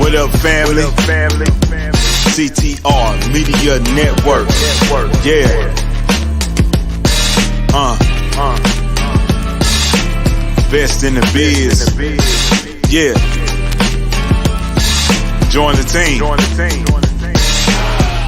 What up, family? CTR Media Network. Yeah. Best in the biz. Yeah. Join the team.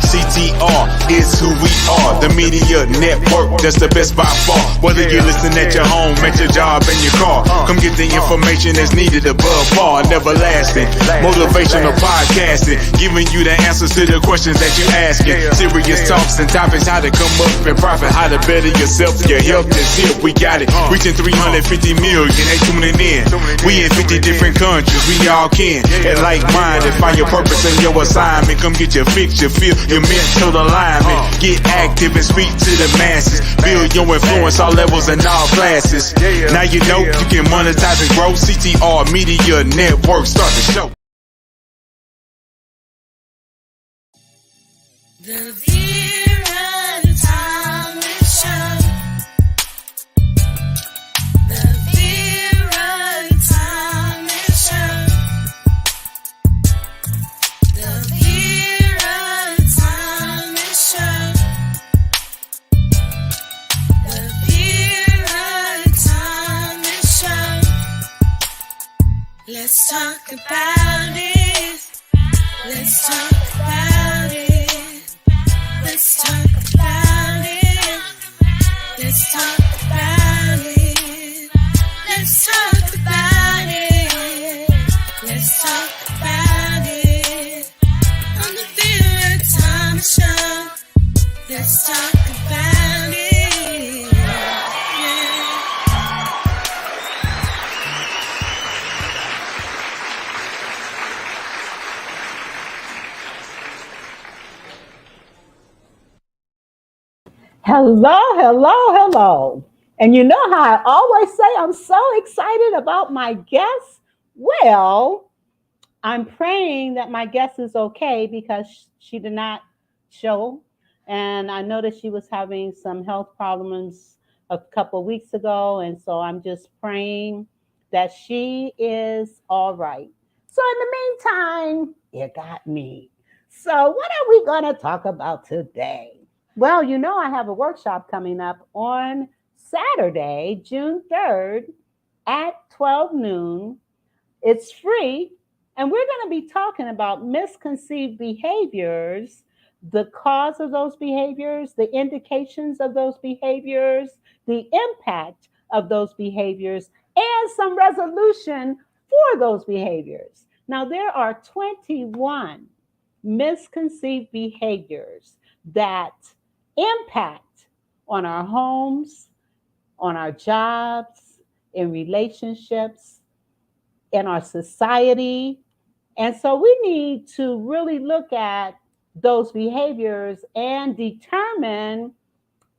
CTR is who we are, the media network, that's the best by far. Whether you listen at your home, at your job, in your car, come get the information that's needed above par. Never lasting, motivational podcasting, giving you the answers to the questions that you asking. Serious talks and topics, how to come up and profit, how to better yourself. Your health is here, we got it. Reaching 350 million, they tuning in. We in 50 different countries, we all can. And like-minded, find your purpose and your assignment. Come get your fix, your feel, your mental alignment. Get active and speak to the masses. Build your influence, all levels and all classes. Now you know you can monetize and grow. CTR Media Network, start the show. The Vera Thomas Show. The Vera Thomas Show. The Vera Thomas Show. The Vera Thomas Show. Let's talk about it. Let's talk about it. Let's talk about it. Let's talk about it. Let's talk about it. Let's talk about it. On the Vera Thomas Show. Let's talk about it. Yeah. Hello. And you know how I always say I'm so excited about my guest? Well, I'm praying that my guest is okay because she did not show. And I know that she was having some health problems a couple of weeks ago. And so I'm just praying that she is all right. So in the meantime, you got me. So what are we going to talk about today? Well, you know, I have a workshop coming up on Saturday, June 3rd at 12 noon. It's free. And we're going to be talking about misconceived behaviors, the cause of those behaviors, the indications of those behaviors, the impact of those behaviors, and some resolution for those behaviors. Now, there are 21 misconceived behaviors that impact on our homes, on our jobs, in relationships, in our society. And so we need to really look at those behaviors and determine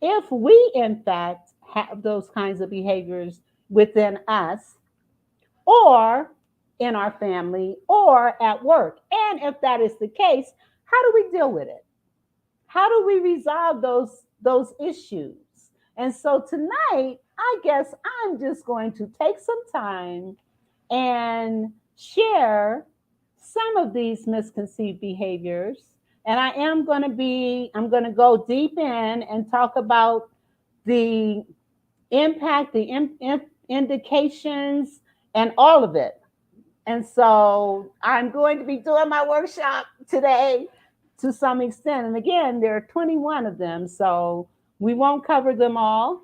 if we, in fact, have those kinds of behaviors within us or in our family or at work. And if that is the case, how do we deal with it? How do we resolve those issues? And so tonight, I guess I'm just going to take some time and share some of these misconceived behaviors. And I'm going to go deep in and talk about the impact, the indications, and all of it. And so I'm going to be doing my workshop today to some extent. And again, there are 21 of them, so we won't cover them all,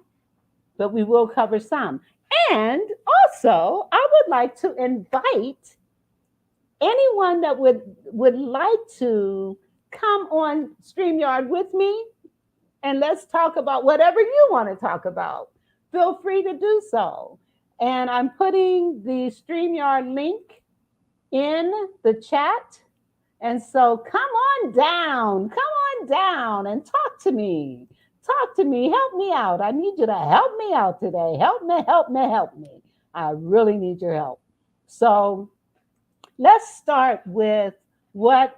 but we will cover some. And also, I would like to invite anyone that would like to come on StreamYard with me, and let's talk about whatever you want to talk about. Feel free to do so. And I'm putting the StreamYard link in the chat. And so come on down and talk to me. Talk to me, help me out. I need you to help me out today. Help me. I really need your help. So let's start with a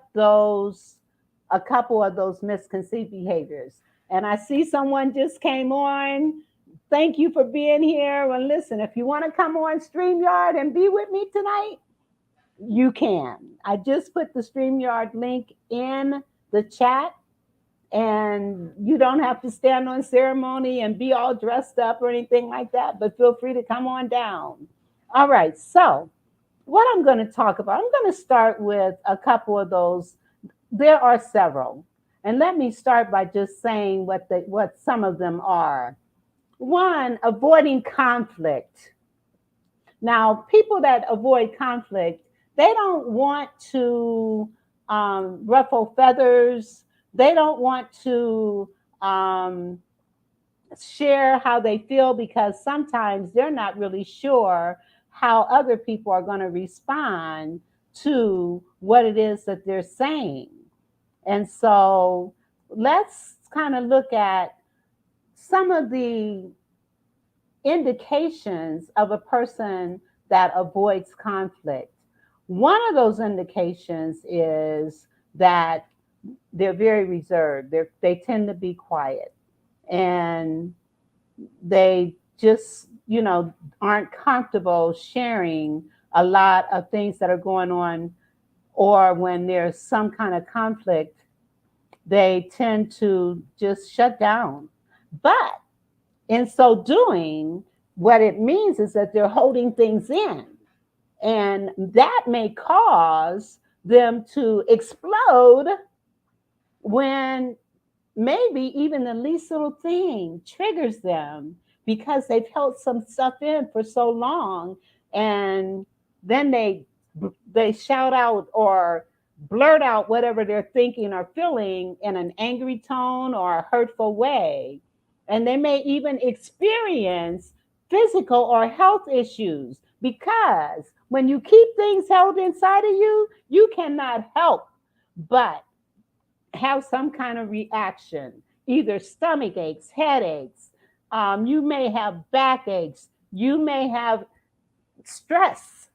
couple of those misconceived behaviors. And I see someone just came on. Thank you for being here. Well, listen, if you want to come on StreamYard and be with me tonight, You can. I just put the StreamYard link in the chat, and you don't have to stand on ceremony and be all dressed up or anything like that, but feel free to come on down. All right, so what I'm going to talk about, I'm going to start with a couple of those. There are several. And let me start by just saying what some of them are. One, avoiding conflict. Now, people that avoid conflict, they don't want to ruffle feathers. They don't want to um, share how they feel because sometimes they're not really sure how other people are going to respond to what it is that they're saying. And so let's kind of look at some of the indications of a person that avoids conflict. One of those indications is that they're very reserved. They tend to be quiet, and they just, aren't comfortable sharing a lot of things that are going on, or when there's some kind of conflict, they tend to just shut down. But in so doing, what it means is that they're holding things in. And that may cause them to explode when maybe even the least little thing triggers them because they've held some stuff in for so long, and then they shout out or blurt out whatever they're thinking or feeling in an angry tone or a hurtful way, and they may even experience physical or health issues because when you keep things held inside of you, you cannot help but have some kind of reaction, either stomach aches, headaches, you may have backaches, you may have stress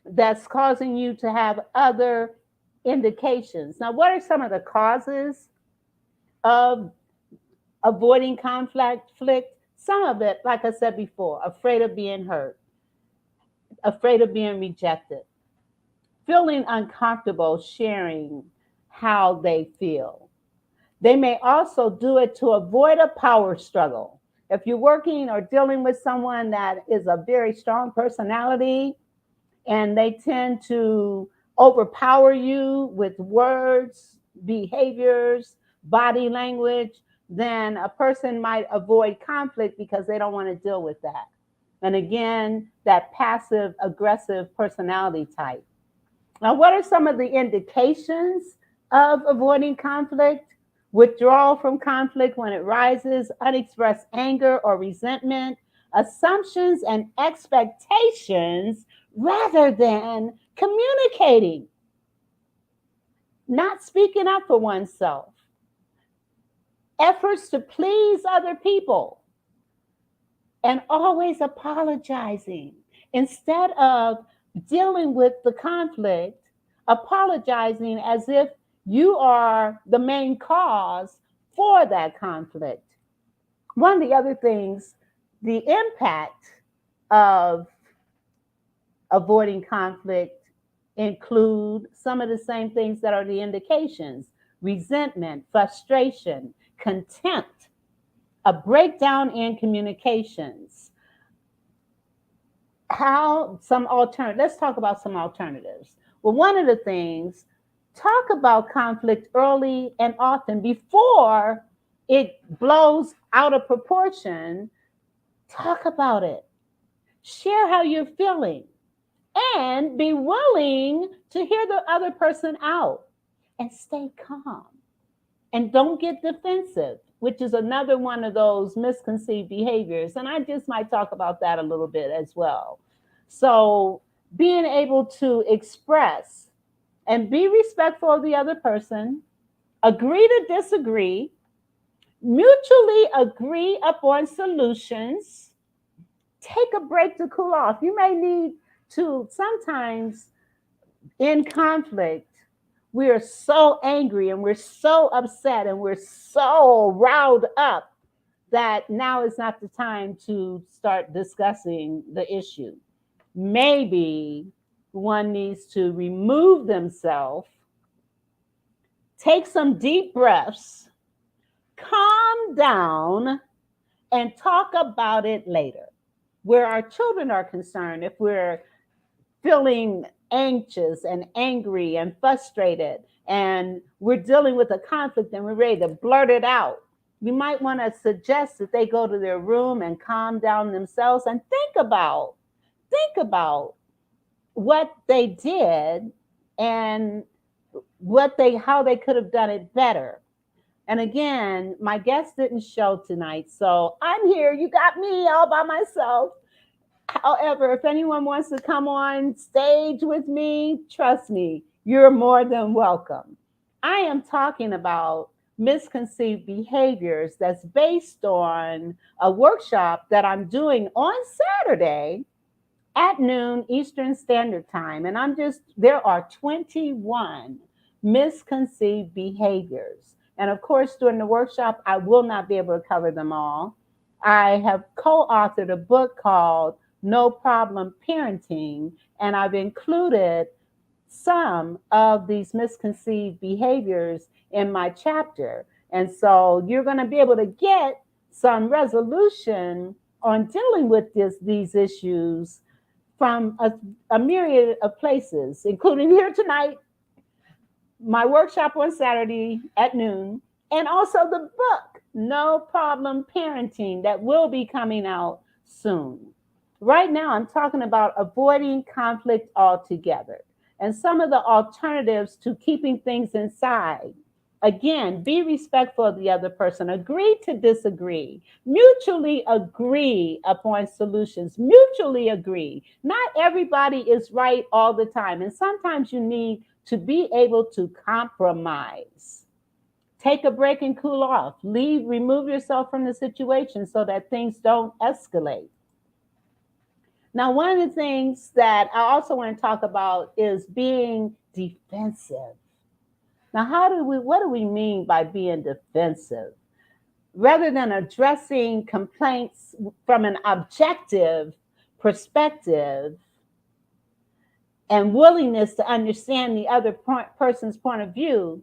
that's causing you to have other indications. Now, what are some of the causes of avoiding conflict? Some of it, like I said before, afraid of being hurt, afraid of being rejected, feeling uncomfortable sharing how they feel. They may also do it to avoid a power struggle. If you're working or dealing with someone that is a very strong personality and they tend to overpower you with words, behaviors, body language, then a person might avoid conflict because they don't want to deal with that. And again, that passive aggressive personality type. Now, what are some of the indications of avoiding conflict? Withdrawal from conflict when it rises, unexpressed anger or resentment, assumptions and expectations rather than communicating, not speaking up for oneself, efforts to please other people, and always apologizing instead of dealing with the conflict, apologizing as if you are the main cause for that conflict. One of the other things, the impact of avoiding conflict include some of the same things that are the indications: resentment, frustration, contempt, a breakdown in communications. Let's talk about some alternatives. Well, one of the things, talk about conflict early and often before it blows out of proportion. Talk about it. Share how you're feeling and be willing to hear the other person out and stay calm. And don't get defensive, which is another one of those misconceived behaviors. And I just might talk about that a little bit as well. So, being able to express and be respectful of the other person, agree to disagree, mutually agree upon solutions, take a break to cool off. You may need to, sometimes in conflict, we are so angry and we're so upset and we're so riled up that now is not the time to start discussing the issue. Maybe one needs to remove themselves, take some deep breaths, calm down, and talk about it later. Where our children are concerned, if we're feeling anxious and angry and frustrated and we're dealing with a conflict and we're ready to blurt it out, we might want to suggest that they go to their room and calm down themselves and think about what they did and how they could have done it better. And again, my guest didn't show tonight, so I'm here. You got me all by myself. However, if anyone wants to come on stage with me, trust me, you're more than welcome. I am talking about misconceived behaviors that's based on a workshop that I'm doing on Saturday at noon Eastern Standard Time. And there are 21 misconceived behaviors. And of course, during the workshop, I will not be able to cover them all. I have co-authored a book called No Problem Parenting, and I've included some of these misconceived behaviors in my chapter. And so you're going to be able to get some resolution on dealing with these issues from a myriad of places, including here tonight, my workshop on Saturday at noon, and also the book, No Problem Parenting, that will be coming out soon. Right now, I'm talking about avoiding conflict altogether and some of the alternatives to keeping things inside. Again, be respectful of the other person. Agree to disagree. Mutually agree upon solutions. Mutually agree. Not everybody is right all the time. And sometimes you need to be able to compromise. Take a break and cool off. Remove yourself from the situation so that things don't escalate. Now, one of the things that I also want to talk about is being defensive. Now, what do we mean by being defensive? Rather than addressing complaints from an objective perspective and willingness to understand the other person's point of view,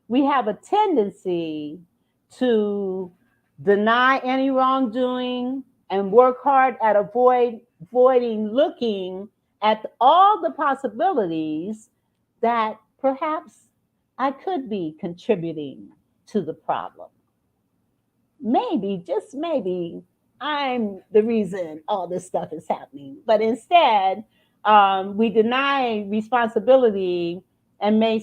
we have a tendency to deny any wrongdoing and work hard at avoiding looking at all the possibilities that perhaps I could be contributing to the problem. Maybe, just maybe, I'm the reason all this stuff is happening. But instead, we deny responsibility and we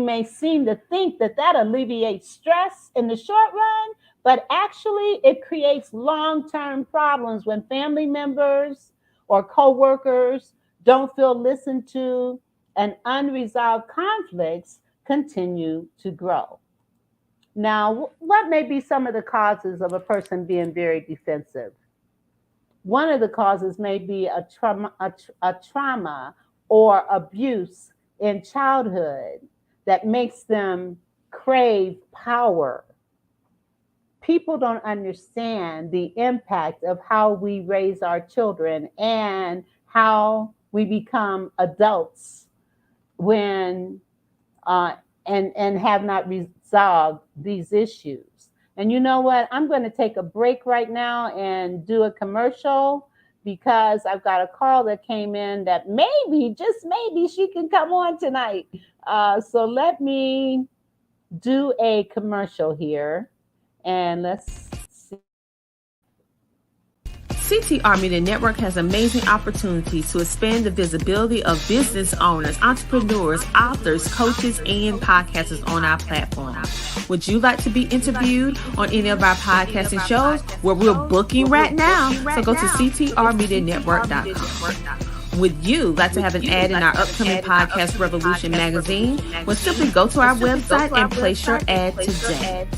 may seem to think that alleviates stress in the short run, but actually it creates long-term problems when family members or coworkers don't feel listened to and unresolved conflicts continue to grow. Now, what may be some of the causes of a person being very defensive? One of the causes may be a trauma or abuse in childhood that makes them crave power. People don't understand the impact of how we raise our children and how we become adults when and have not resolved these issues. And you know what? I'm going to take a break right now and do a commercial because I've got a call that came in that maybe, just maybe, she can come on tonight. So let me do a commercial here and let's see. CTR Media Network has amazing opportunities to expand the visibility of business owners, entrepreneurs, authors, coaches, and podcasters on our platform. Would you like to be interviewed on any of our podcasting shows? Well, we're booking right now, so go to ctrmedianetwork.com. Would you like to have an ad in our upcoming Podcast Revolution magazine? Well, simply go to our website and place your ad today.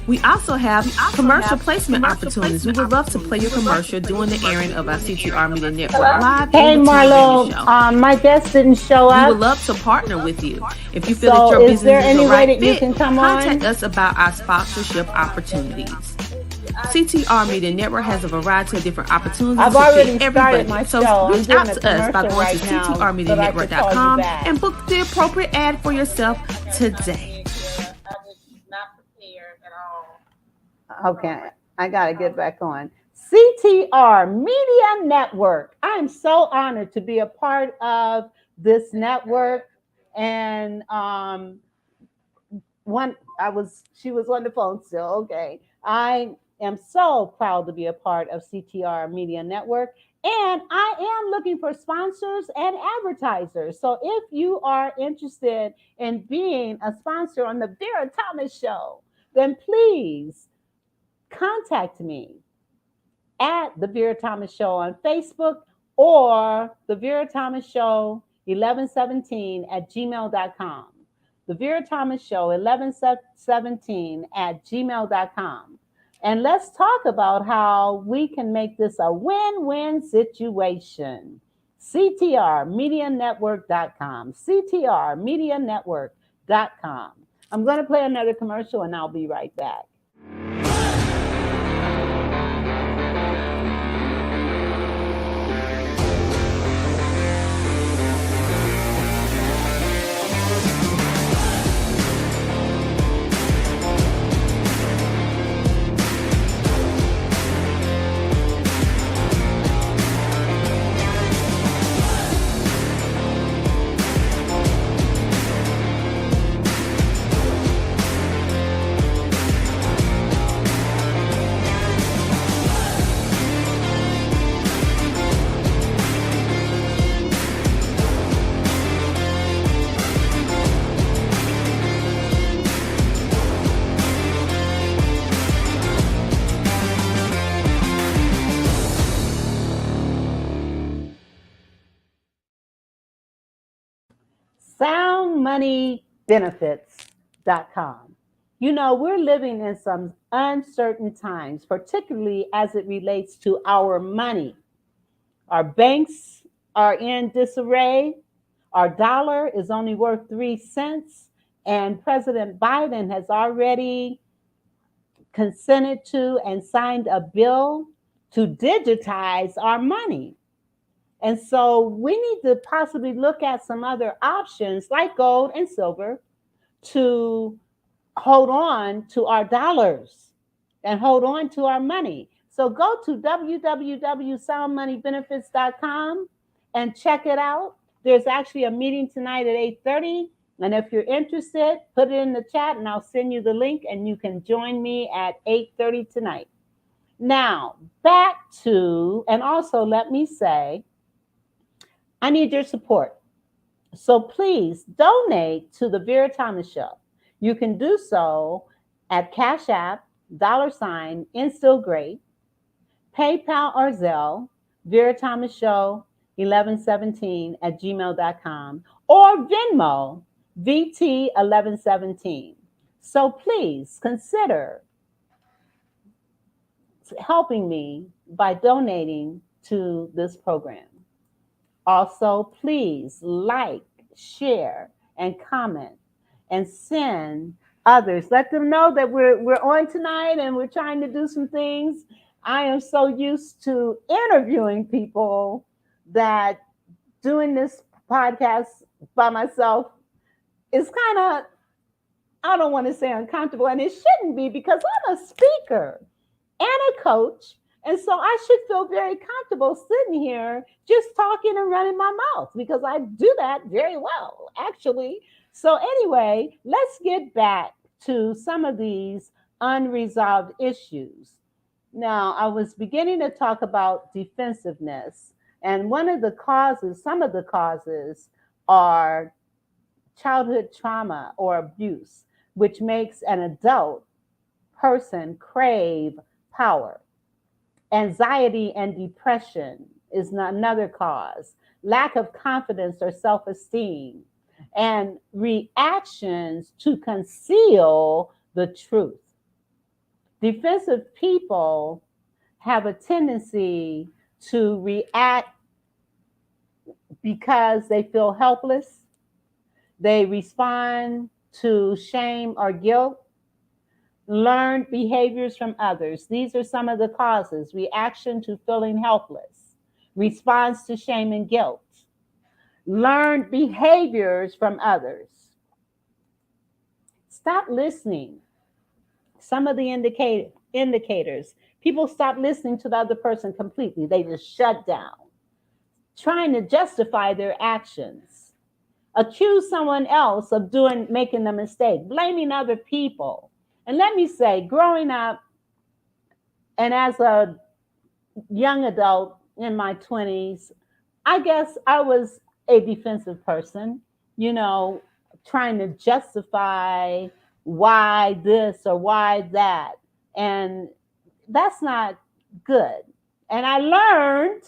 We also have commercial placement opportunities. We would love to play your commercial during the airing of our CTR Media Network live. Hey, Marlo, my guest didn't show up. We would love to partner with you. If you feel that your business is the right fit, contact us about our sponsorship opportunities. CTR Media Network has a variety of different opportunities I've to already fit every started budget. my So show. reach I'm out doing a to us by commercial going to right now, so that I can call you ctrmedianetwork.com back. and book the appropriate ad for yourself today. Okay, I got to get back on. CTR Media Network. I'm so honored to be a part of this network. And she was on the phone still. Okay. I am so proud to be a part of CTR Media Network. And I am looking for sponsors and advertisers. So if you are interested in being a sponsor on the Vera Thomas Show, then please contact me at the Vera Thomas Show on Facebook or the Vera Thomas Show 1117 at gmail.com. The Vera Thomas Show 1117 at gmail.com. And let's talk about how we can make this a win-win situation. CTRmedianetwork.com. CTRmedianetwork.com. I'm going to play another commercial and I'll be right back. SoundMoneyBenefits.com. You know, we're living in some uncertain times, particularly as it relates to our money. Our banks are in disarray. Our dollar is only worth 3 cents. And President Biden has already consented to and signed a bill to digitize our money. And so we need to possibly look at some other options like gold and silver to hold on to our dollars and hold on to our money. So go to www.soundmoneybenefits.com and check it out. There's actually a meeting tonight at 8:30. And if you're interested, put it in the chat and I'll send you the link and you can join me at 8:30 tonight. Now, back to, and also let me say, I need your support. So please donate to the Vera Thomas Show. You can do so at Cash App, $ Instill Great, PayPal or Zelle, Vera Thomas Show 1117 at gmail.com, or Venmo, VT 1117. So please consider helping me by donating to this program. Also, please like, share, and comment, and send others. Let them know that we're on tonight and we're trying to do some things. I am so used to interviewing people that doing this podcast by myself is kind of, I don't want to say uncomfortable, and it shouldn't be because I'm a speaker and a coach. And so I should feel very comfortable sitting here just talking and running my mouth because I do that very well, actually. So anyway, let's get back to some of these unresolved issues. Now, I was beginning to talk about defensiveness. And one of the causes, some of the causes are childhood trauma or abuse, which makes an adult person crave power. Anxiety and depression is another cause. Lack of confidence or self-esteem, and reactions to conceal the truth. Defensive people have a tendency to react because they feel helpless. They respond to shame or guilt. Learned behaviors from others. These are some of the causes: reaction to feeling helpless, response to shame and guilt. Learned behaviors from others. Stop listening. Some of the indicators. People stop listening to the other person completely. They just shut down, trying to justify their actions. Accuse someone else of making a mistake, blaming other people. And let me say, growing up and as a young adult in my 20s, I guess I was a defensive person, you know, trying to justify why this or why that. And that's not good. And I learned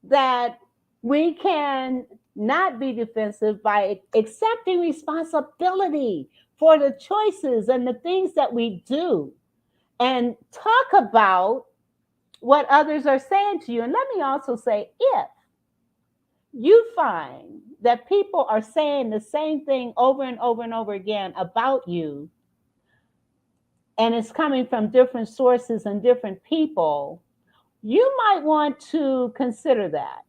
that we can not be defensive by accepting responsibility for the choices and the things that we do, and talk about what others are saying to you. And let me also say, if you find that people are saying the same thing over and over and over again about you, and it's coming from different sources and different people, you might want to consider that.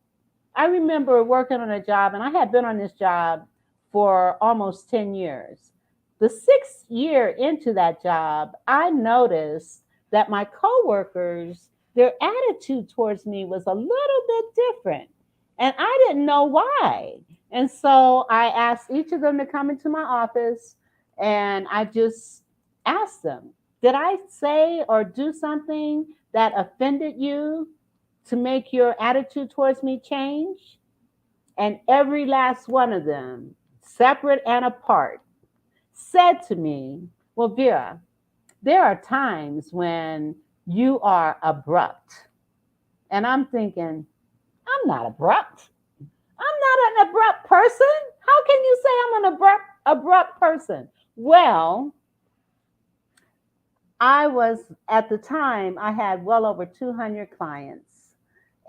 I remember working on a job, and I had been on this job for almost 10 years. The 6th year into that job, I noticed that my coworkers, their attitude towards me was a little bit different. And I didn't know why. And so I asked each of them to come into my office, and I just asked them, did I say or do something that offended you to make your attitude towards me change? And every last one of them, separate and apart, said to me, well, Vera, there are times when you are abrupt. And I'm thinking, I'm not abrupt. I'm not an abrupt person. How can you say I'm an abrupt person? Well, at the time, I had well over 200 clients.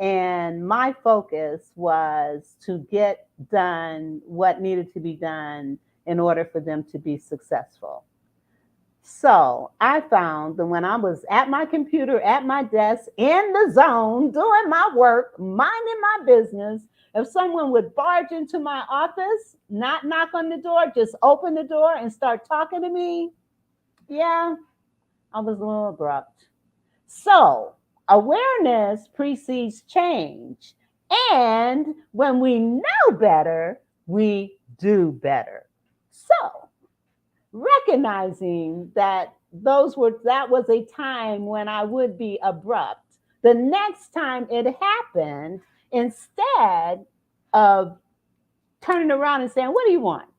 And my focus was to get done what needed to be done in order for them to be successful. So I found that when I was at my computer, at my desk, in the zone, doing my work, minding my business, if someone would barge into my office, not knock on the door, just open the door and start talking to me, yeah, I was a little abrupt. So awareness precedes change. And when we know better, we do better. So recognizing that that was a time when I would be abrupt. The next time it happened, instead of turning around and saying, what do you want?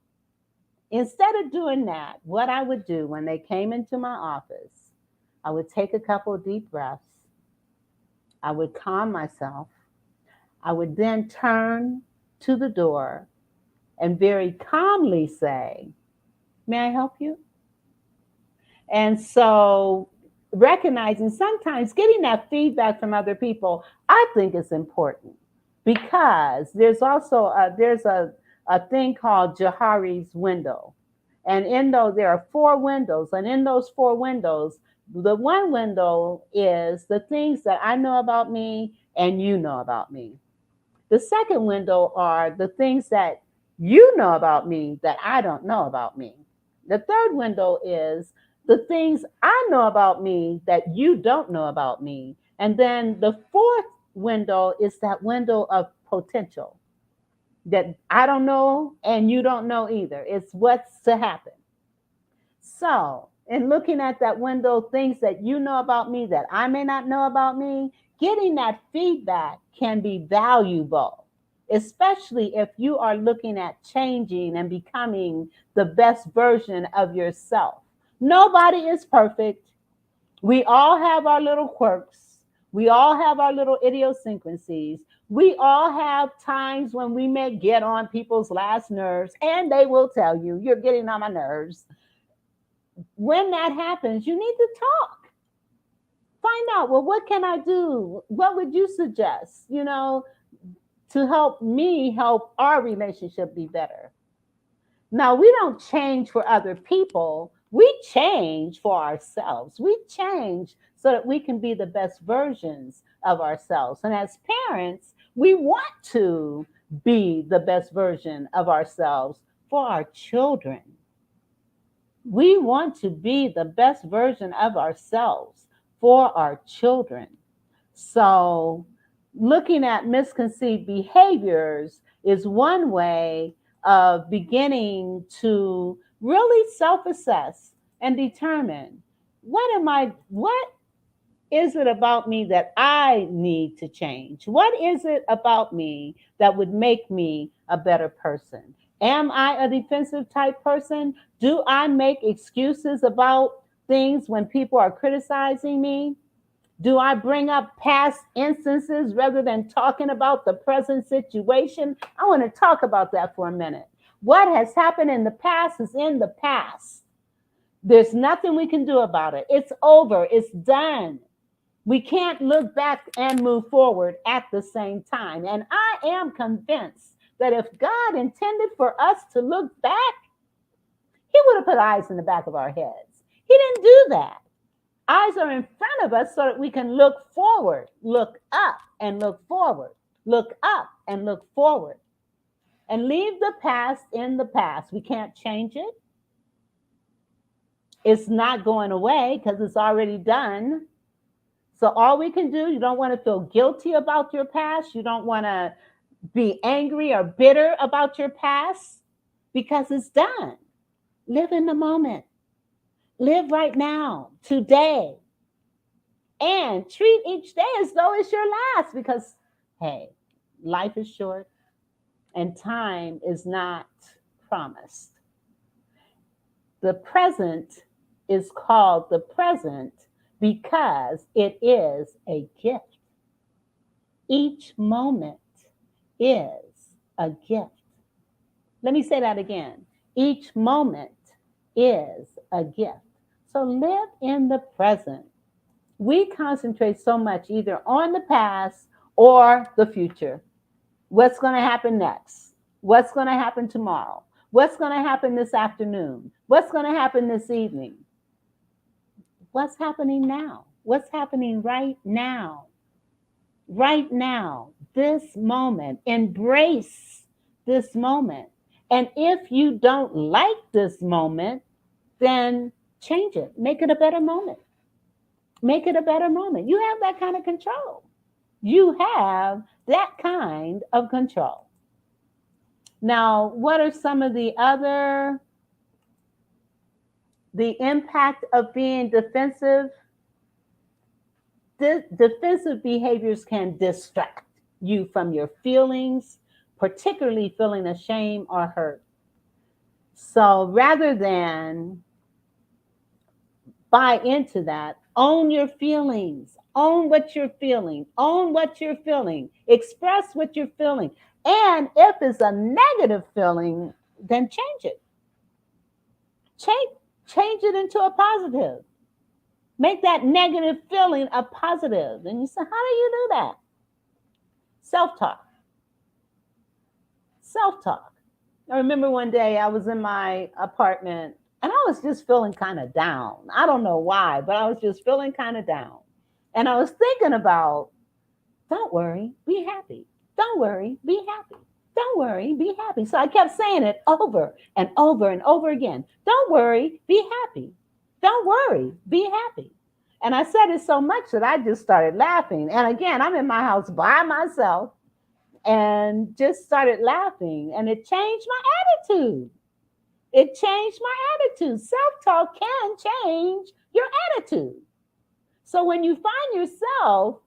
Instead of doing that, what I would do when they came into my office, I would take a couple of deep breaths. I would calm myself. I would then turn to the door and very calmly say, may I help you? And so recognizing sometimes getting that feedback from other people, I think is important, because there's also a thing called Johari's window. And there are 4 windows. And in those 4 windows, the one window is the things that I know about me and you know about me. The second window are the things that you know about me that I don't know about me. The third window is the things I know about me that you don't know about me. And then the fourth window is that window of potential that I don't know and you don't know either. It's what's to happen. So, in looking at that window, things that you know about me that I may not know about me, getting that feedback can be valuable, especially if you are looking at changing and becoming the best version of yourself. Nobody is perfect. We all have our little quirks. We all have our little idiosyncrasies. We all have times when we may get on people's last nerves, and they will tell you, you're getting on my nerves. When that happens, you need to talk. Find out, well, what can I do? What would you suggest, to help me help our relationship be better? Now, we don't change for other people. We change for ourselves. We change so that we can be the best versions of ourselves. And as parents, we want to be the best version of ourselves for our children. We want to be the best version of ourselves for our children. So, looking at misconceived behaviors is one way of beginning to really self-assess and determine what is it about me that I need to change? What is it about me that would make me a better person? Am I a defensive type person? Do I make excuses about things when people are criticizing me? Do I bring up past instances rather than talking about the present situation? I want to talk about that for a minute. What has happened in the past is in the past. There's nothing we can do about it. It's over. It's done. We can't look back and move forward at the same time. And I am convinced that if God intended for us to look back, He would have put eyes in the back of our heads. He didn't do that. Eyes are in front of us so that we can look forward, look up and look forward, look up and look forward, and leave the past in the past. We can't change it. It's not going away because it's already done. So all we can do, you don't want to feel guilty about your past. You don't want to be angry or bitter about your past because it's done. Live in the moment. Live right now, today. And treat each day as though it's your last because, hey, life is short and time is not promised. The present is called the present because it is a gift. Each moment is a gift. Let me say that again. Each moment is a gift. So live in the present. We concentrate so much either on the past or the future. What's going to happen next? What's going to happen tomorrow? What's going to happen this afternoon? What's going to happen this evening? What's happening now? What's happening right now? Right now, this moment. Embrace this moment. And if you don't like this moment, then change it. Make it a better moment. Make it a better moment. You have that kind of control. You have that kind of control. Now, what are some of the impact of being defensive? Defensive behaviors can distract you from your feelings, particularly feeling ashamed or hurt. So rather than buy into that, own your feelings, own what you're feeling, express what you're feeling. And if it's a negative feeling, then change it. Change it into a positive. Make that negative feeling a positive. And you say, how do you do that? Self-talk. Self-talk. I remember one day I was in my apartment and I was just feeling kind of down. I don't know why, but I was just feeling kind of down. And I was thinking about, don't worry, be happy. Don't worry, be happy. Don't worry, be happy. So I kept saying it over and over and over again. Don't worry, be happy. Don't worry, be happy. And I said it so much that I just started laughing. And again, I'm in my house by myself and just started laughing. And it changed my attitude. It changed my attitude. Self-talk can change your attitude. So when you find yourself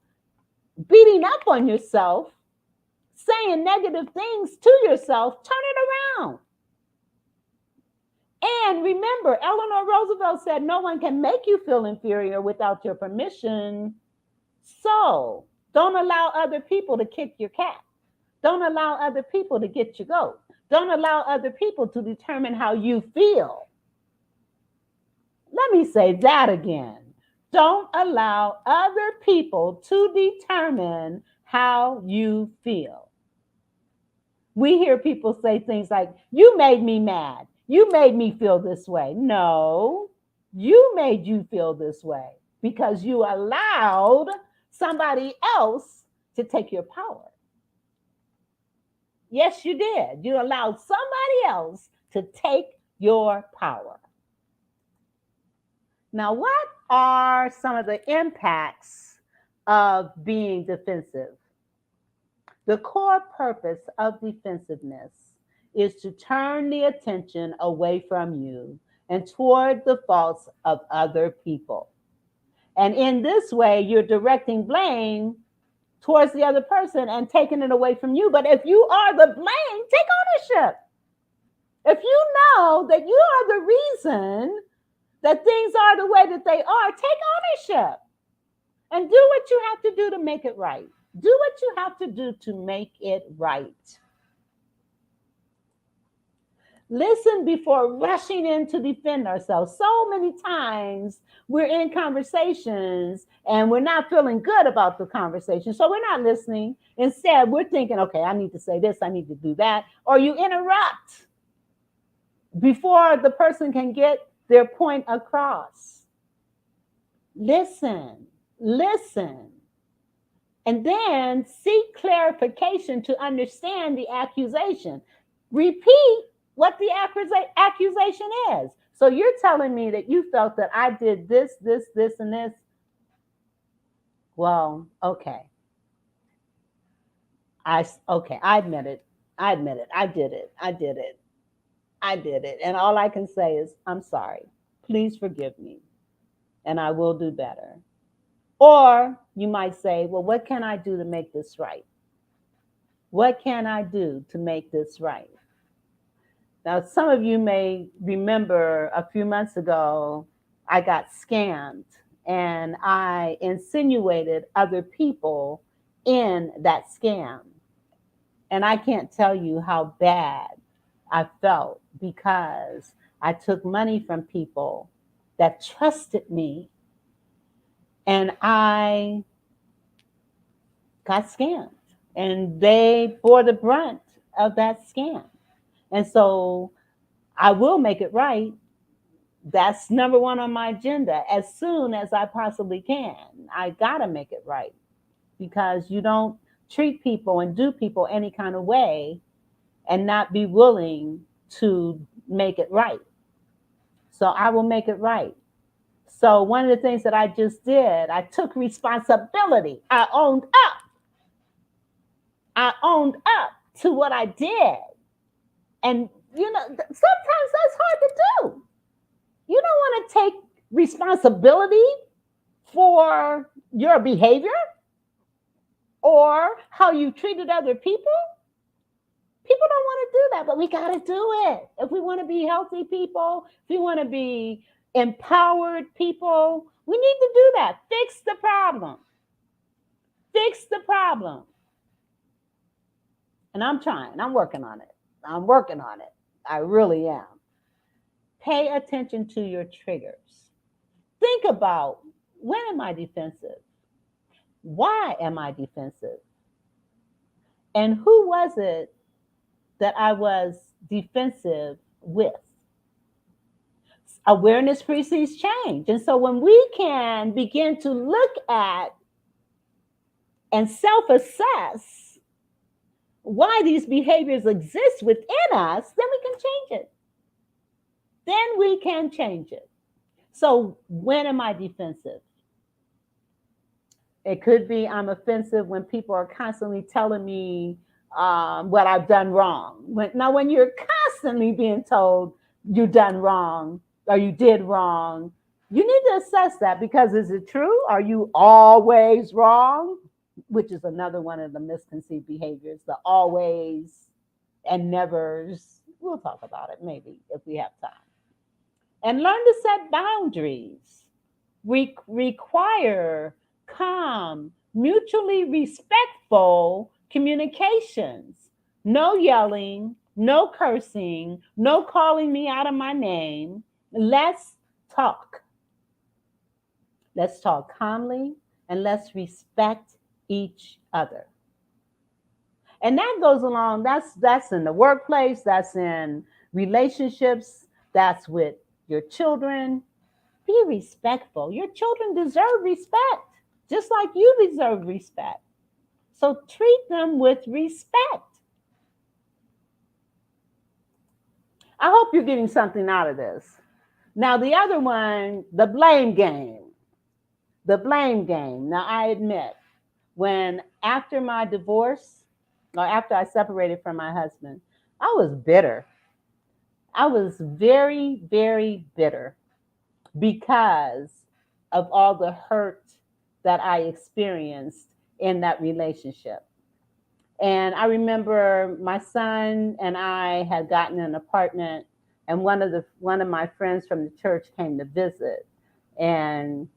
beating up on yourself, saying negative things to yourself, turn it around. And remember, Eleanor Roosevelt said, no one can make you feel inferior without your permission. So don't allow other people to kick your cat. Don't allow other people to get your goat. Don't allow other people to determine how you feel. Let me say that again. Don't allow other people to determine how you feel. We hear people say things like, you made me mad. You made me feel this way. No, You made you feel this way because you allowed somebody else to take your power. Yes, you did. You allowed somebody else to take your power. Now, what are some of the impacts of being defensive? The core purpose of defensiveness is to turn the attention away from you and toward the faults of other people. And in this way, you're directing blame towards the other person and taking it away from you. But if you are the blame, take ownership. If you know that you are the reason that things are the way that they are, take ownership and do what you have to do to make it right. Do what you have to do to make it right. Listen before rushing in to defend ourselves. So many times we're in conversations and we're not feeling good about the conversation. So we're not listening. Instead, we're thinking, okay, I need to say this, I need to do that. Or you interrupt before the person can get their point across. Listen. And then seek clarification to understand the accusation. Repeat what the accusation is. So you're telling me that you felt that I did this, and this. Well, okay. I admit it. I did it. And all I can say is, I'm sorry. Please forgive me. And I will do better. Or you might say, well, what can I do to make this right? What can I do to make this right? Now, some of you may remember a few months ago, I got scammed and I insinuated other people in that scam. And I can't tell you how bad I felt because I took money from people that trusted me and I got scammed and they bore the brunt of that scam. And so I will make it right. That's number one on my agenda as soon as I possibly can. I got to make it right because you don't treat people and do people any kind of way and not be willing to make it right. So I will make it right. So one of the things that I just did, I took responsibility. I owned up to what I did. And, sometimes that's hard to do. You don't want to take responsibility for your behavior or how you treated other people. People don't want to do that, but we got to do it. If we want to be healthy people, if we want to be empowered people, we need to do that. Fix the problem. And I'm trying. I'm working on it. I really am. Pay attention to your triggers. Think about, when am I defensive? Why am I defensive? And who was it that I was defensive with? Awareness precedes change. And so when we can begin to look at and self-assess why these behaviors exist within us, then we can change it. So when am I defensive? It could be I'm offensive when people are constantly telling me what I've done wrong. When you're constantly being told you've done wrong or you did wrong, you need to assess that, because is it true? Are you always wrong? Which is another one of the misconceived behaviors, the always and nevers. We'll talk about it maybe if we have time. And learn to set boundaries. Require calm, mutually respectful communications. No yelling, no cursing, no calling me out of my name. Let's talk. Let's talk calmly and let's respect each other. And that goes along, that's in the workplace, that's in relationships, that's with your children, Be respectful. Your children deserve respect, just like you deserve respect. So treat them with respect. I hope you're getting something out of this. Now, the other one, the blame game. The blame game. Now, I admit, when after my divorce, or after I separated from my husband, I was bitter. I was very, very bitter because of all the hurt that I experienced in that relationship. And I remember my son and I had gotten an apartment, and one of my friends from the church came to visit, and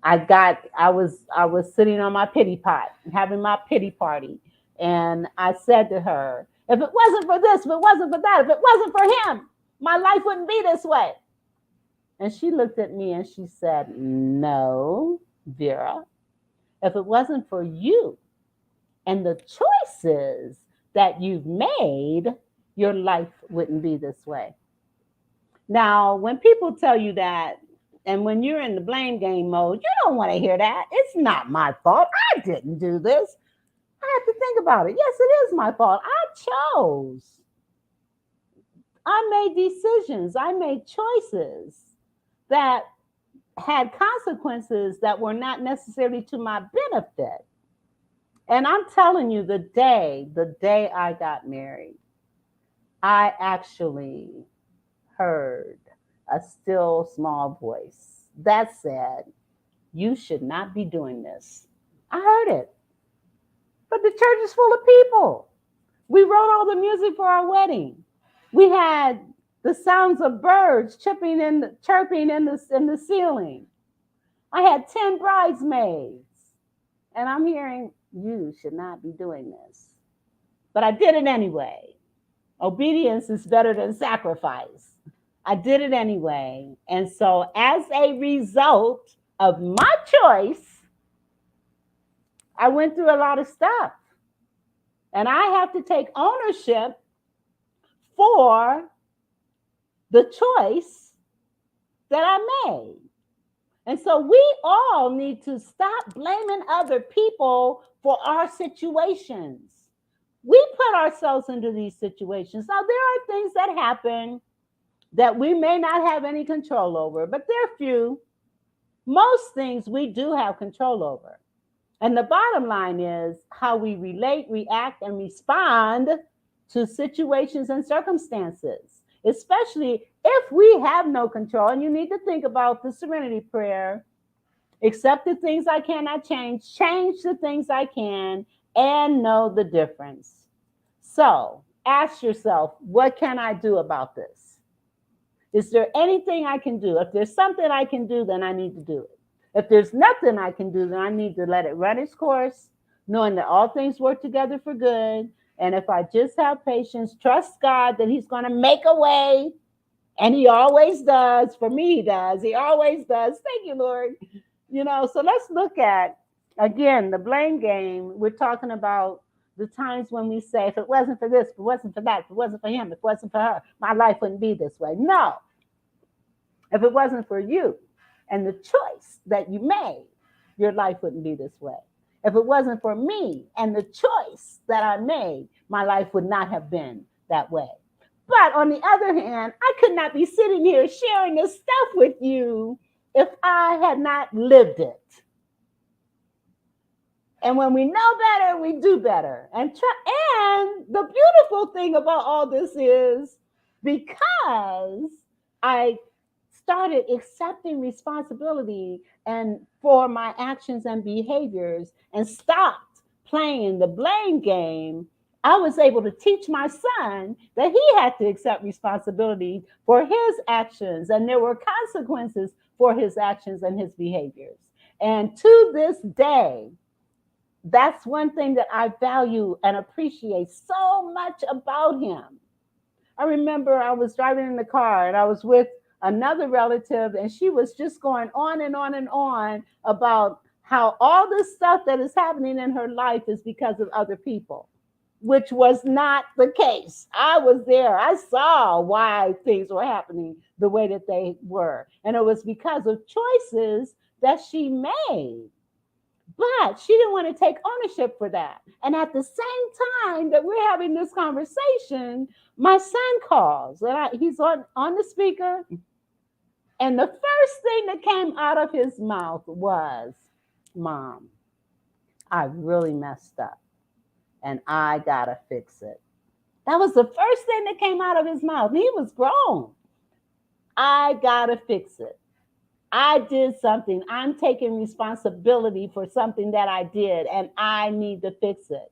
I was sitting on my pity pot, having my pity party, and I said to her, if it wasn't for this, if it wasn't for that, if it wasn't for him, my life wouldn't be this way. And she looked at me and she said, no, Vera, if it wasn't for you and the choices that you've made, your life wouldn't be this way. Now, when people tell you that, and when you're in the blame game mode, you don't want to hear that. It's not my fault. I didn't do this. I have to think about it. Yes, it is my fault. I chose. I made decisions. I made choices that had consequences that were not necessarily to my benefit. And I'm telling you, the day I got married, I actually heard a still small voice that said, you should not be doing this. I heard it. But the church is full of people. We wrote all the music for our wedding. We had the sounds of birds chirping in the ceiling. I had 10 bridesmaids. And I'm hearing, you should not be doing this. But I did it anyway. Obedience is better than sacrifice. I did it anyway. And so as a result of my choice, I went through a lot of stuff. And I have to take ownership for the choice that I made. And so we all need to stop blaming other people for our situations. We put ourselves into these situations. Now, there are things that happen that we may not have any control over, but they're few. Most things we do have control over. And the bottom line is how we relate, react, and respond to situations and circumstances, especially if we have no control. And you need to think about the serenity prayer. Accept the things I cannot change, change the things I can, and know the difference. So ask yourself, what can I do about this? Is there anything I can do? If there's something I can do, then I need to do it. If there's nothing I can do, then I need to let it run its course, knowing that all things work together for good. And if I just have patience, trust God that he's going to make a way. And he always does. For me, he does. He always does. Thank you, Lord. So let's look at, again, the blame game. We're talking about the times when we say, if it wasn't for this, if it wasn't for that, if it wasn't for him, if it wasn't for her, my life wouldn't be this way. No. If it wasn't for you and the choice that you made, your life wouldn't be this way. If it wasn't for me and the choice that I made, my life would not have been that way. But on the other hand, I could not be sitting here sharing this stuff with you if I had not lived it. And when we know better, we do better. And the beautiful thing about all this is because I started accepting responsibility and for my actions and behaviors and stopped playing the blame game, I was able to teach my son that he had to accept responsibility for his actions, and there were consequences for his actions and his behaviors. And to this day, that's one thing that I value and appreciate so much about him. I remember I was driving in the car and I was with another relative, and she was just going on and on and on about how all this stuff that is happening in her life is because of other people. which was not the case. I was there. I saw why things were happening the way that they were. And it was because of choices that she made. But she didn't want to take ownership for that. And at the same time that we're having this conversation, my son calls. And he's on the speaker. And the first thing that came out of his mouth was, Mom, I really messed up. And I got to fix it. That was the first thing that came out of his mouth. He was grown. I got to fix it. I did something. I'm taking responsibility for something that I did, and I need to fix it.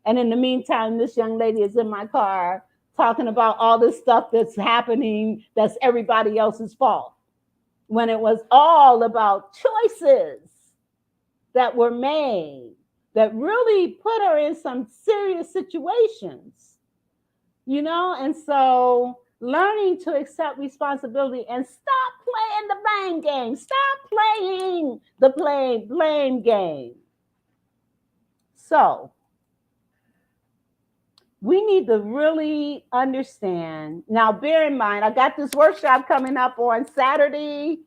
And in the meantime, this young lady is in my car talking about all this stuff that's happening that's everybody else's fault, when it was all about choices that were made that really put her in some serious situations, you know? And so learning to accept responsibility and stop playing the blame game. Stop playing the blame game. So we need to really understand. Now, bear in mind, I got this workshop coming up on Saturday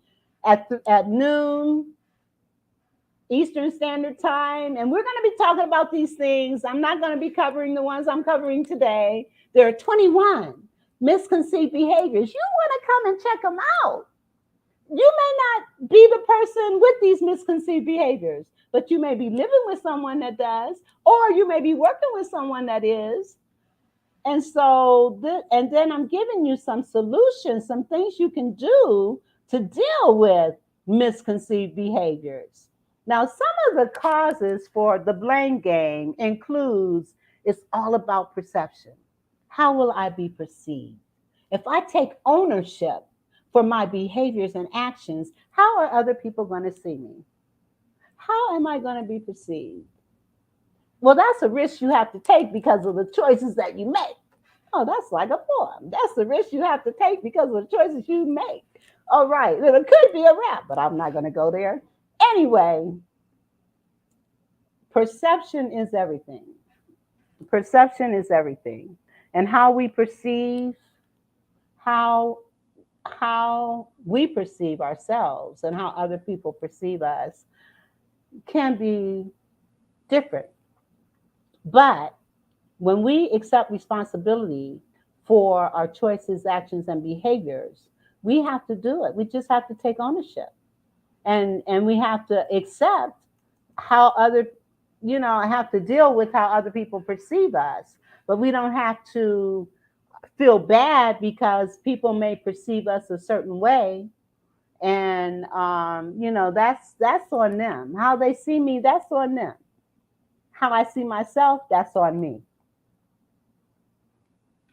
at noon Eastern Standard Time, and we're going to be talking about these things. I'm not going to be covering the ones I'm covering today. There are 21 misconceived behaviors. You want to come and check them out. You may not be the person with these misconceived behaviors, but you may be living with someone that does, or you may be working with someone that is. And so, and then I'm giving you some solutions, some things you can do to deal with misconceived behaviors. Now, some of the causes for the blame game includes, it's all about perception. How will I be perceived? If I take ownership for my behaviors and actions, how are other people going to see me? How am I going to be perceived? Well, that's a risk you have to take because of the choices that you make. Oh, that's like a poem. That's the risk you have to take because of the choices you make. All right, it could be a rap, but I'm not going to go there. Anyway, perception is everything. Perception is everything. And how we perceive, how we perceive ourselves and how other people perceive us can be different. But when we accept responsibility for our choices, actions, and behaviors, we have to do it. We just have to take ownership. And we have to accept how have to deal with how other people perceive us. But we don't have to feel bad because people may perceive us a certain way. And, that's on them. How they see me, that's on them. How I see myself, that's on me.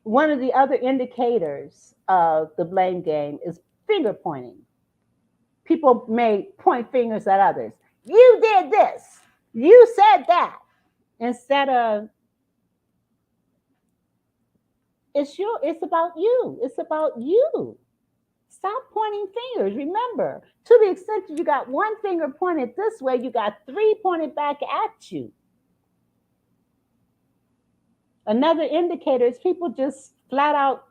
One of the other indicators of the blame game is finger pointing. People may point fingers at others. You did this. You said that. Instead of, it's about you. It's about you. Stop pointing fingers. Remember, to the extent that you got one finger pointed this way, you got 3 pointed back at you. Another indicator is people just flat out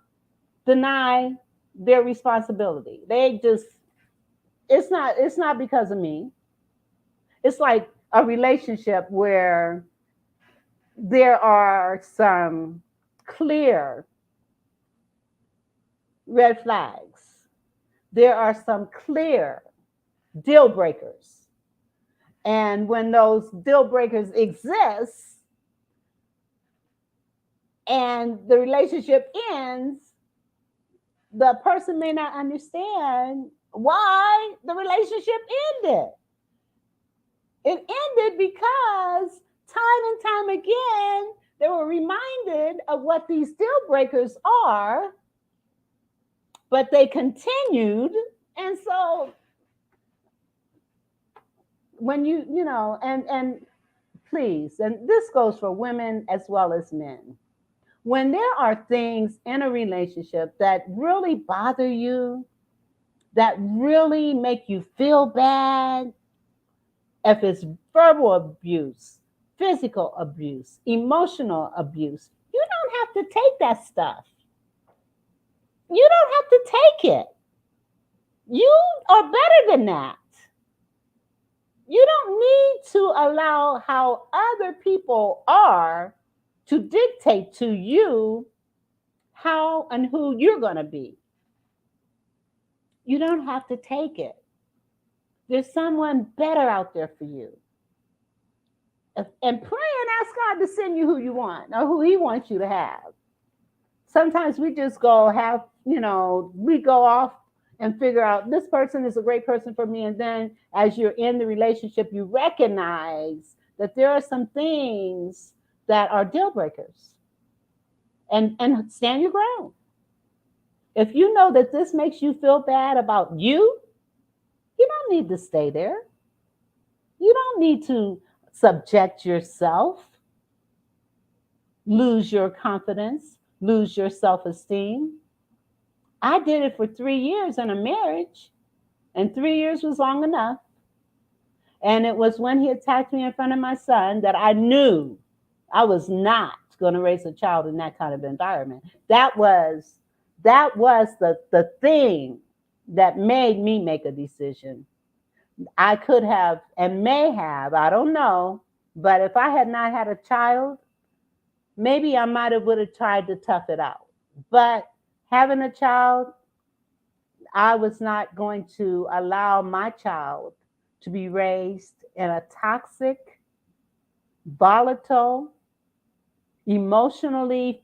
deny their responsibility. It's not because of me. It's like a relationship where there are some clear red flags. There are some clear deal breakers. And when those deal breakers exist and the relationship ends, the person may not understand why the relationship ended. It ended because time and time again, they were reminded of what these deal breakers are, but they continued. And so when and please, and this goes for women as well as men, when there are things in a relationship that really bother you, that really make you feel bad, if it's verbal abuse, physical abuse, emotional abuse. You don't have to take that stuff. You don't have to take it. You are better than that. You don't need to allow how other people are to dictate to you how and who you're going to be. You don't have to take it. There's someone better out there for you. And pray and ask God to send you who you want or who He wants you to have. Sometimes we just we go off and figure out this person is a great person for me. And then as you're in the relationship, you recognize that there are some things that are deal breakers. And stand your ground. If you know that this makes you feel bad about you, you don't need to stay there. You don't need to subject yourself, lose your confidence, lose your self-esteem. I did it for 3 years in a marriage, and 3 years was long enough. And it was when he attacked me in front of my son that I knew I was not going to raise a child in that kind of environment. That was the thing that made me make a decision. I could have and may have, I don't know, but if I had not had a child, maybe I might have would have tried to tough it out. But having a child, I was not going to allow my child to be raised in a toxic, volatile, emotionally,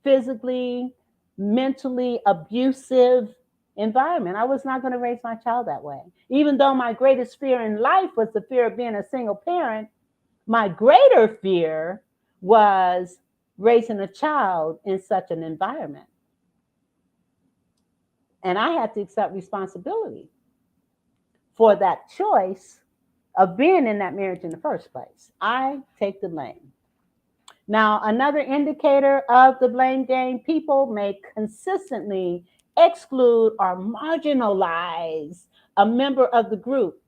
physically, mentally abusive environment. I was not going to raise my child that way. Even though my greatest fear in life was the fear of being a single parent, my greater fear was raising a child in such an environment. And I had to accept responsibility for that choice of being in that marriage in the first place. I take the blame. Now, another indicator of the blame game, people may consistently exclude or marginalize a member of the group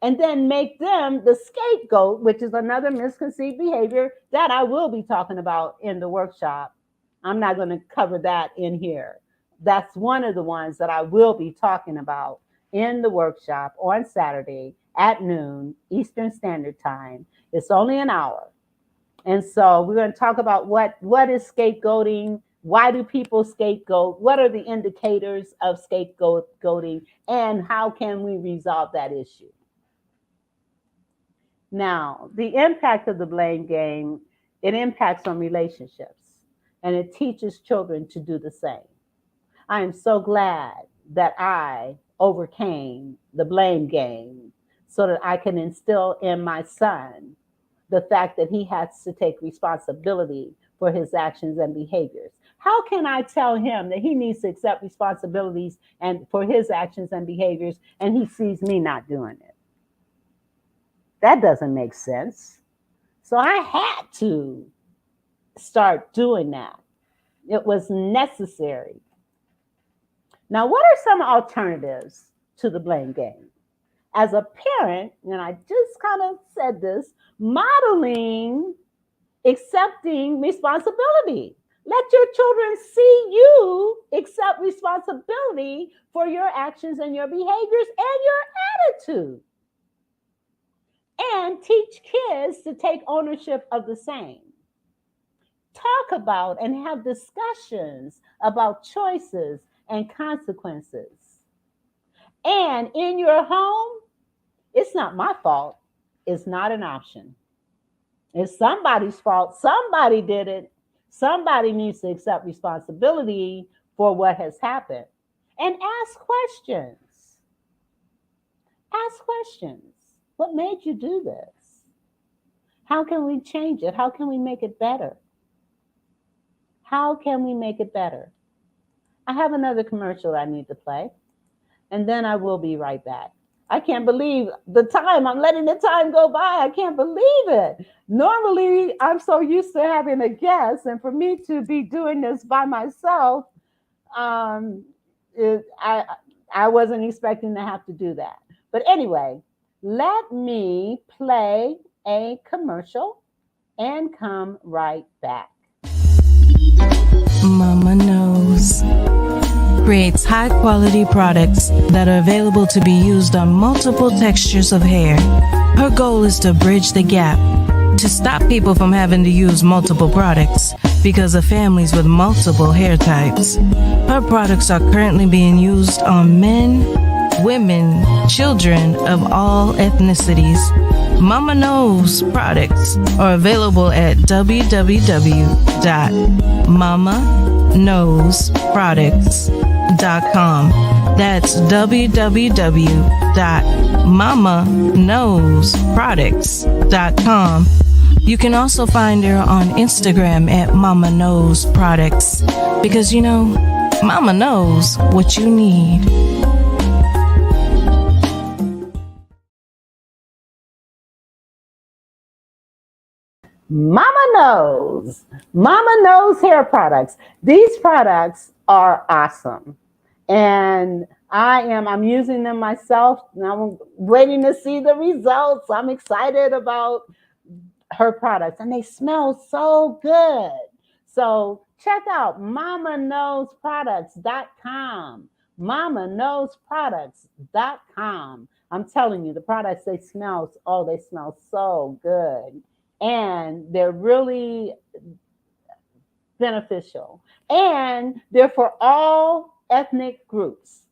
and then make them the scapegoat, which is another misconceived behavior that I will be talking about in the workshop. I'm not going to cover that in here. That's one of the ones that I will be talking about in the workshop on Saturday at noon Eastern Standard Time. It's only an hour. And so we're going to talk about what is scapegoating, why do people scapegoat, what are the indicators of scapegoating, and how can we resolve that issue. Now, the impact of the blame game, it impacts on relationships, and it teaches children to do the same. I am so glad that I overcame the blame game so that I can instill in my son the fact that he has to take responsibility for his actions and behaviors. How can I tell him that he needs to accept responsibilities and for his actions and behaviors, and he sees me not doing it? That doesn't make sense. So I had to start doing that. It was necessary. Now, what are some alternatives to the blame game? As a parent, and I just kind of said this, modeling accepting responsibility. Let your children see you accept responsibility for your actions and your behaviors and your attitude. And teach kids to take ownership of the same. Talk about and have discussions about choices and consequences. And in your home, it's not my fault. It's not an option. It's somebody's fault. Somebody did it. Somebody needs to accept responsibility for what has happened. And ask questions. Ask questions. What made you do this? How can we change it? How can we make it better? How can we make it better? I have another commercial I need to play, and then I will be right back. I can't believe the time. I'm letting the time go by. I can't believe it. Normally, I'm so used to having a guest, and for me to be doing this by myself, I wasn't expecting to have to do that. But anyway, let me play a commercial, and come right back. Mama Knows creates high quality products that are available to be used on multiple textures of hair. Her goal is to bridge the gap to stop people from having to use multiple products because of families with multiple hair types. Her products are currently being used on men, women, children of all ethnicities. Mama Knows products are available at www.mamaknowsproducts.com. That's www.mamaknowsproducts.com. You can also find her on Instagram at Mama Knows Products because, Mama knows what you need. Mama Knows hair products. These products are awesome. And I'm using them myself. And I'm waiting to see the results. I'm excited about her products and they smell so good. So check out mamaknowsproducts.com. mamaknowsproducts.com. I'm telling you, the products, they smell so good. And they're really beneficial. And they're for all ethnic groups.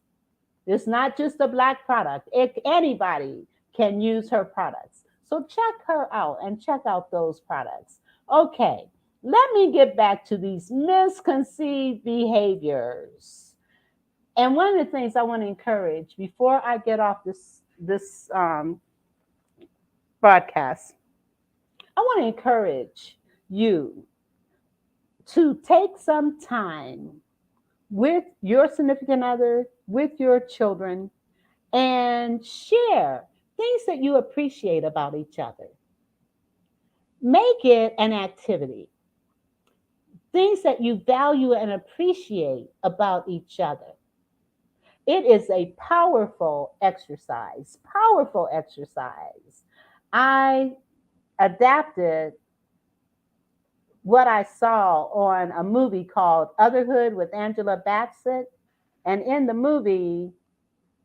It's not just a Black product. Anybody can use her products. So check her out and check out those products. Okay, let me get back to these misconceived behaviors. And one of the things I want to encourage before I get off this broadcast, I want to encourage you to take some time with your significant other, with your children, and share things that you appreciate about each other. Make it an activity. Things that you value and appreciate about each other. It is a powerful exercise. I adapted what I saw on a movie called Otherhood with Angela Bassett. And in the movie,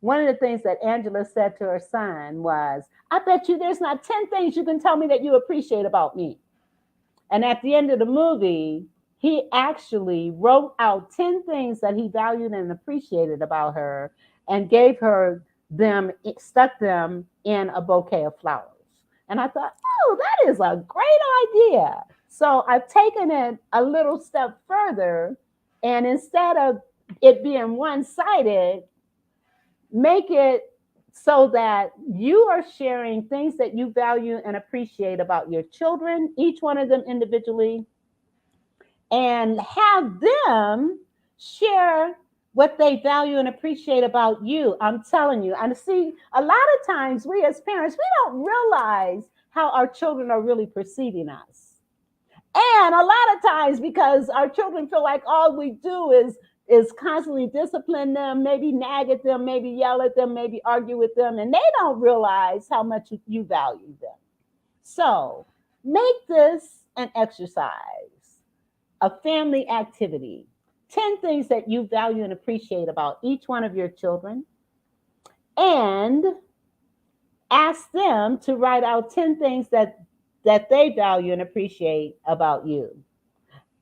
one of the things that Angela said to her son was, I bet you there's not 10 things you can tell me that you appreciate about me. And at the end of the movie, he actually wrote out 10 things that he valued and appreciated about her and gave her them, stuck them in a bouquet of flowers. And I thought, oh, that is a great idea. So I've taken it a little step further, and instead of it being one-sided, make it so that you are sharing things that you value and appreciate about your children, each one of them individually, and have them share what they value and appreciate about you. I'm telling you. And see, a lot of times we as parents, we don't realize how our children are really perceiving us. And a lot of times, because our children feel like all we do is constantly discipline them, maybe nag at them, maybe yell at them, maybe argue with them, and they don't realize how much you value them. So make this an exercise, a family activity. 10 things that you value and appreciate about each one of your children, and ask them to write out 10 things that they value and appreciate about you.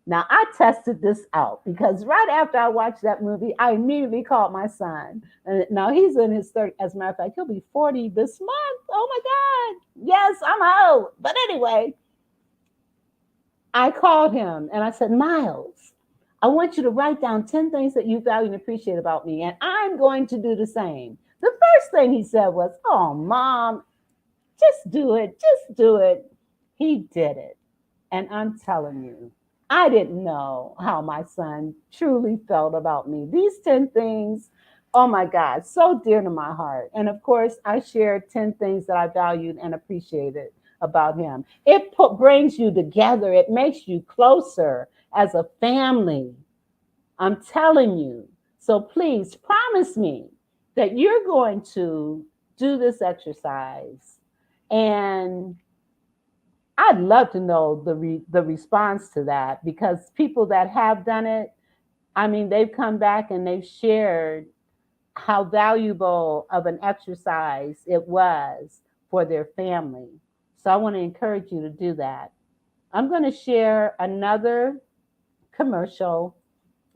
Now, I tested this out because right after I watched that movie, I immediately called my son. And now he's in his 30s. As a matter of fact, he'll be 40 this month. Oh my God. Yes, I'm old. But anyway, I called him and I said, Miles, I want you to write down 10 things that you value and appreciate about me. And I'm going to do the same. The first thing he said was, oh, Mom, just do it. Just do it. He did it. And I'm telling you, I didn't know how my son truly felt about me. These 10 things, oh my God, so dear to my heart. And of course, I shared 10 things that I valued and appreciated about him. It brings you together. It makes you closer as a family. I'm telling you. So please promise me that you're going to do this exercise and I'd love to know the response to that, because people that have done it, I mean, they've come back and they've shared how valuable of an exercise it was for their family. So I want to encourage you to do that. I'm going to share another commercial,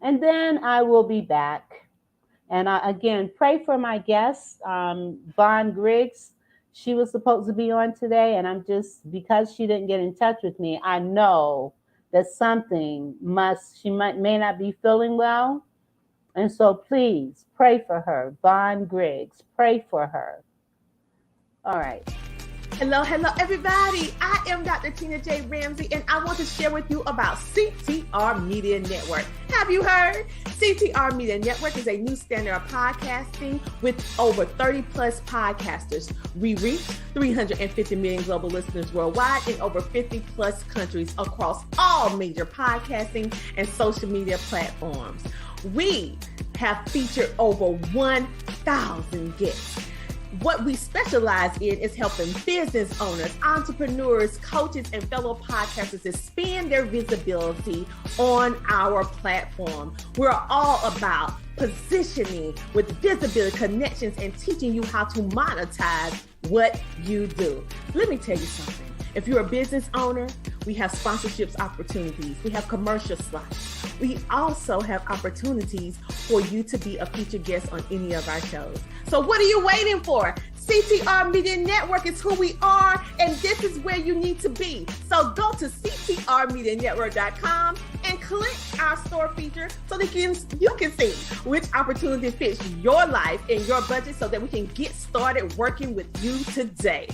and then I will be back. And again, pray for my guest, Von Griggs. She was supposed to be on today, and I'm just, because she didn't get in touch with me, I know that she may not be feeling well. And so please pray for her. Von Griggs, pray for her. All right. Hello, everybody. I am Dr. Tina J. Ramsey, and I want to share with you about CTR Media Network. Have you heard? CTR Media Network is a new standard of podcasting with over 30 plus podcasters. We reach 350 million global listeners worldwide in over 50 plus countries across all major podcasting and social media platforms. We have featured over 1,000 guests. What we specialize in is helping business owners, entrepreneurs, coaches, and fellow podcasters expand their visibility on our platform. We're all about positioning with visibility, connections, and teaching you how to monetize what you do. Let me tell you something. If you're a business owner, we have sponsorships opportunities. We have commercial slots. We also have opportunities for you to be a featured guest on any of our shows. So what are you waiting for? CTR Media Network is who we are, and this is where you need to be. So go to ctrmedianetwork.com and click our store feature so that you can see which opportunity fits your life and your budget so that we can get started working with you today.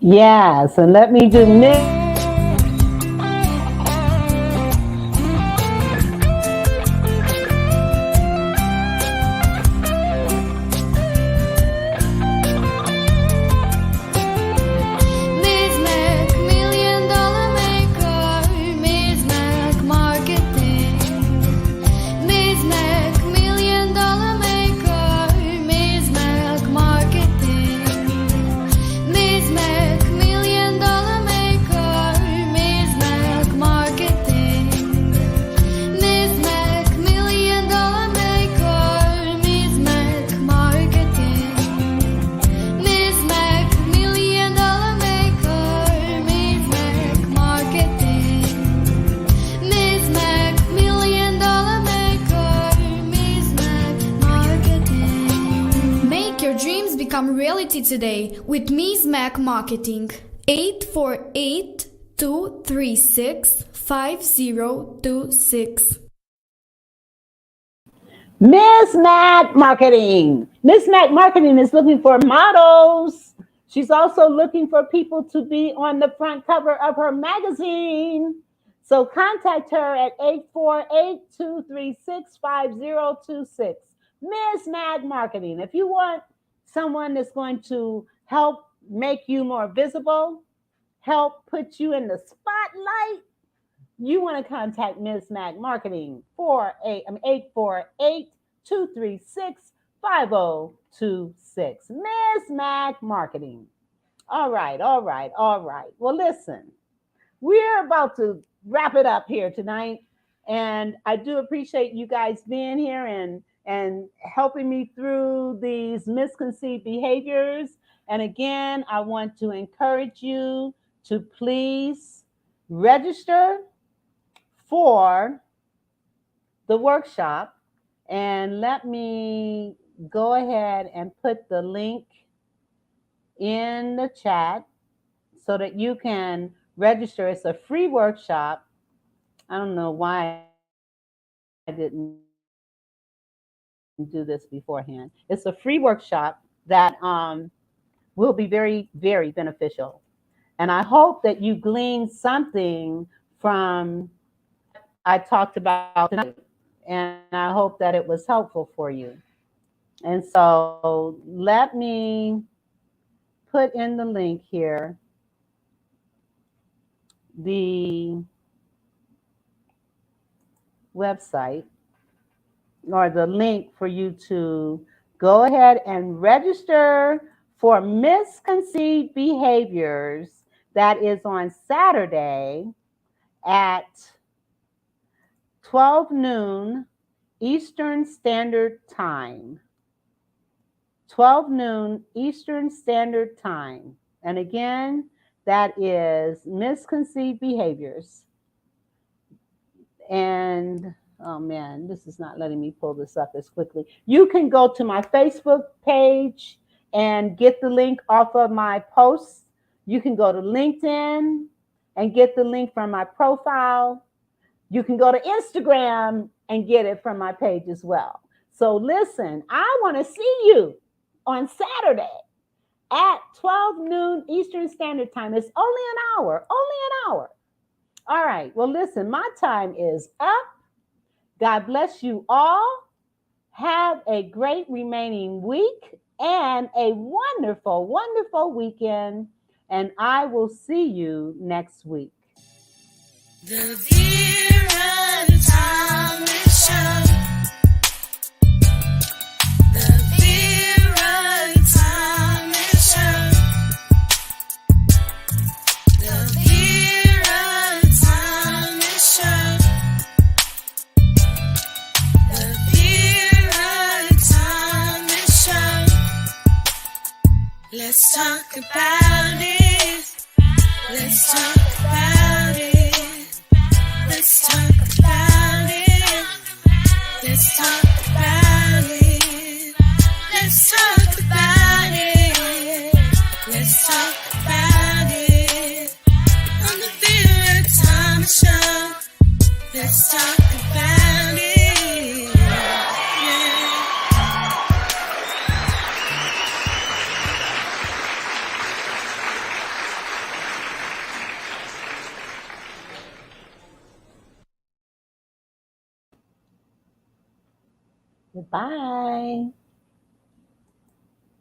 Yes, and let me do this. Reality today with Ms. Mac Marketing. 848-236-5026. Miss Mac Marketing. Miss Mac Marketing is looking for models. She's also looking for people to be on the front cover of her magazine. So contact her at 848-236-5026. Miss Mac Marketing. If you want someone that's going to help make you more visible, help put you in the spotlight, you want to contact Ms. Mac Marketing 848-236-5026. Ms. Mac Marketing. All right. Well, listen, we're about to wrap it up here tonight, and I do appreciate you guys being here and helping me through these misconceived behaviors. And again, I want to encourage you to please register for the workshop. And let me go ahead and put the link in the chat so that you can register. It's a free workshop. I don't know why I didn't do this beforehand. It's a free workshop that will be very, very beneficial. And I hope that you glean something from what I talked about tonight. And I hope that it was helpful for you. And so let me put in the link here, the website, or the link for you to go ahead and register for Misconceived Behaviors. That is on Saturday at 12 noon Eastern Standard Time. 12 noon Eastern Standard Time. And again, that is Misconceived Behaviors. And oh man, this is not letting me pull this up as quickly. You can go to my Facebook page and get the link off of my posts. You can go to LinkedIn and get the link from my profile. You can go to Instagram and get it from my page as well. So listen, I want to see you on Saturday at 12 noon Eastern Standard Time. It's only an hour, only an hour. All right. Well, listen, my time is up. God bless you all. Have a great remaining week and a wonderful, wonderful weekend. And I will see you next week. The Vera and Thomas Show. The Vera and Thomas Show. The Vera and Thomas Show. The Vera and Thomas Show. Let's talk about it. Let's talk about it. Let's talk about it. Let's talk about it. Let's talk about it. Let's talk about it. On the Vera Thomas Show. Let's talk about it. Yeah. Goodbye.